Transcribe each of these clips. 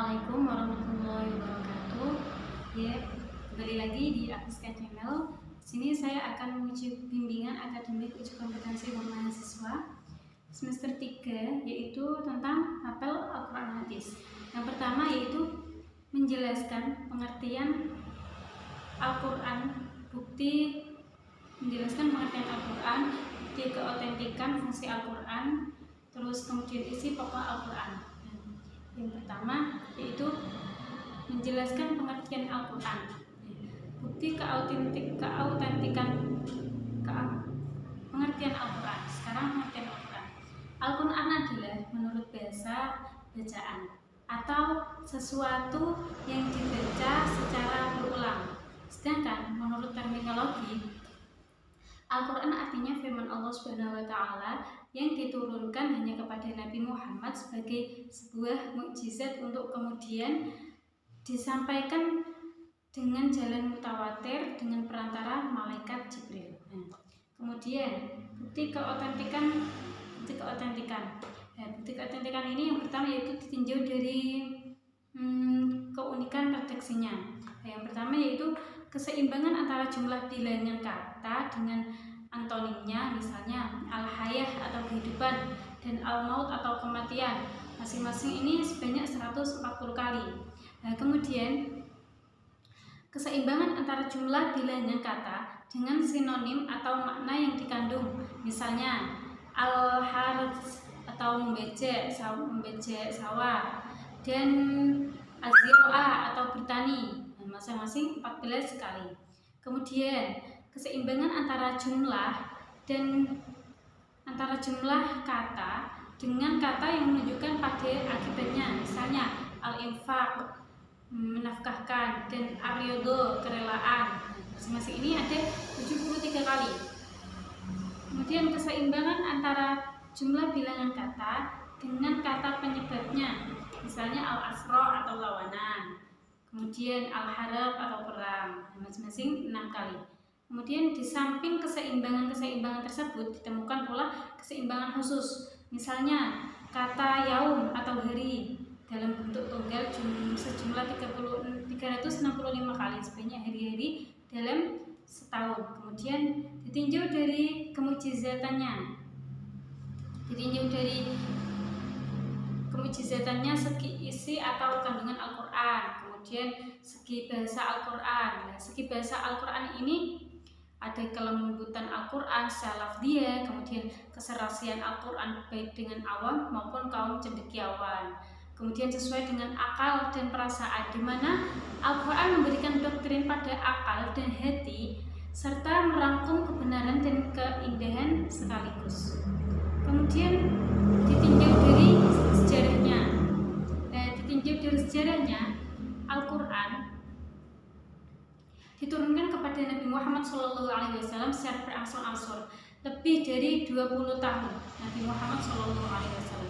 Assalamualaikum warahmatullahi wabarakatuh. Ya, kembali lagi di Afiska Channel. Sini saya akan menguji bimbingan akademik uji kompetensi mahasiswa semester 3, yaitu tentang hafal Al-Quran hadis. Yang pertama yaitu menjelaskan pengertian Al-Quran, menjelaskan pengertian Al-Quran, bukti keautentikan fungsi Al-Quran, terus kemudian isi pokok Al-Quran. Yang pertama yaitu menjelaskan pengertian Al-Quran, bukti keautentikan pengertian Al-Quran. Sekarang pengertian Al-Quran. Al-Quran adalah menurut bahasa bacaan atau sesuatu yang dibaca secara berulang. Sedangkan menurut terminologi, Al-Quran artinya firman Allah Subhanahu wa Ta'ala yang diturunkan hanya kepada Nabi Muhammad sebagai sebuah mukjizat untuk kemudian disampaikan dengan jalan mutawatir dengan perantara malaikat Jibril. Kemudian bukti keautentikan. Bukti keautentikan ini yang pertama yaitu ditinjau dari keunikan redaksinya. Yang pertama yaitu keseimbangan antara jumlah bilangan kata dengan antonimnya, misalnya al-hayah atau kehidupan dan al-maut atau kematian. Masing-masing ini sebanyak 140 kali. Kemudian keseimbangan antara jumlah bilangan kata dengan sinonim atau makna yang dikandung, misalnya al-harz atau membejek sawah, dan az-zira'ah atau bertani, masing-masing 14 kali. Kemudian keseimbangan antara jumlah kata dengan kata yang menunjukkan pada akibatnya, misalnya al-infaq menafkahkan dan ar-ridho kerelaan. Masing-masing ini ada 73 kali. Kemudian keseimbangan antara jumlah bilangan kata dengan kata penyebabnya, misalnya al-asra atau lawanan, kemudian al-harab atau perang, masing-masing 6 kali. Kemudian di samping keseimbangan tersebut ditemukan pula keseimbangan khusus, misalnya kata yaum atau hari dalam bentuk tunggal sejumlah 365 kali, sebanyak hari-hari dalam setahun. Kemudian ditinjau dari kemujizatannya, segi isi atau kandungan Al-Quran, kemudian segi bahasa Al-Quran. Segi bahasa Al-Quran ini ada kelembutan Al-Quran secara lafziyah, kemudian keserasian Al-Quran baik dengan awam maupun kaum cendekiawan, kemudian sesuai dengan akal dan perasaan, di mana Al-Quran memberikan doktrin pada akal dan hati serta merangkum kebenaran dan keindahan sekaligus. Kemudian ditinjau dari sejarahnya, Al-Quran diturunkan kepada Nabi Muhammad SAW secara berangsur-angsur lebih dari 20 tahun. Nabi Muhammad SAW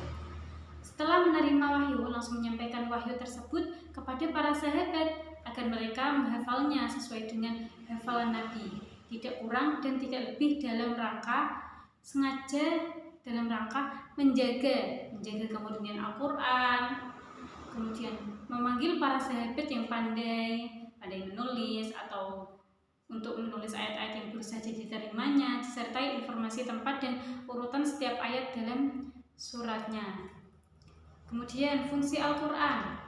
setelah menerima wahyu langsung menyampaikan wahyu tersebut kepada para sahabat agar mereka menghafalnya sesuai dengan hafalan Nabi, tidak kurang dan tidak lebih, dalam rangka menjaga kemurnian Al-Quran, kemudian memanggil para sahabat yang pandai menulis atau untuk menulis ayat-ayat yang baru saja diterimanya, disertai informasi tempat dan urutan setiap ayat dalam suratnya. Kemudian fungsi Al-Quran.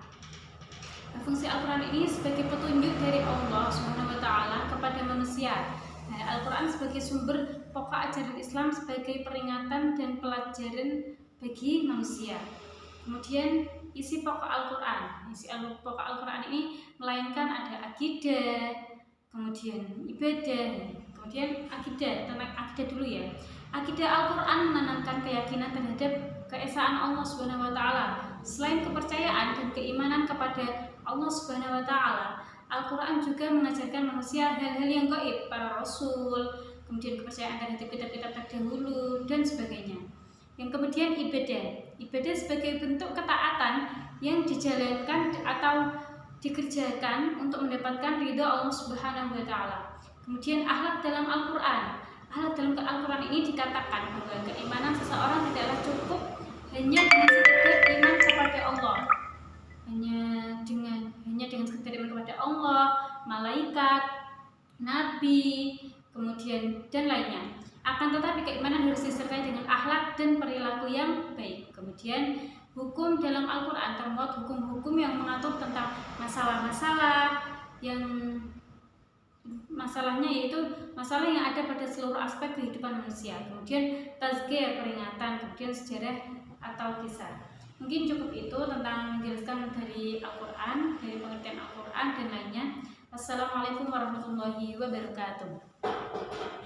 Fungsi Al-Quran ini sebagai petunjuk dari Allah SWT kepada manusia. Al-Quran sebagai sumber pokok ajaran Islam, sebagai peringatan dan pelajaran bagi manusia. Kemudian isi pokok Al-Quran. Isi pokok Al-Quran ini melainkan ada akidah, kemudian ibadah, kemudian akidah. Tentang akidah dulu ya. Akidah Al-Quran menanamkan keyakinan terhadap keesaan Allah Subhanahu wa Ta'ala. Selain kepercayaan dan keimanan kepada Allah Subhanahu wa Ta'ala, Al-Quran juga mengajarkan manusia hal-hal yang gaib, para rasul, kemudian kepercayaan terhadap kitab-kitab terdahulu dan sebagainya. Yang kemudian ibadah sebagai bentuk ketaatan yang dijalankan atau dikerjakan untuk mendapatkan ridha Allah Subhanahu wa Ta'ala. Kemudian akhlak dalam Al-Quran. Akhlak dalam Al-Quran ini dikatakan bahwa keimanan seseorang tidaklah cukup hanya dengan sekedar iman kepada Allah, hanya Nabi, kemudian dan lainnya. Akan tetapi keimanan harus disertai dengan akhlak dan perilaku yang baik. Kemudian hukum dalam Al-Quran termuat hukum-hukum yang mengatur tentang masalah-masalah yang masalahnya yaitu masalah yang ada pada seluruh aspek kehidupan manusia. Kemudian tazkir, peringatan, kemudian sejarah atau kisah. Mungkin cukup itu tentang menjelaskan dari Al-Quran, dari pengertian Al-Quran dan lainnya. Wassalamualaikum warahmatullahi wabarakatuh.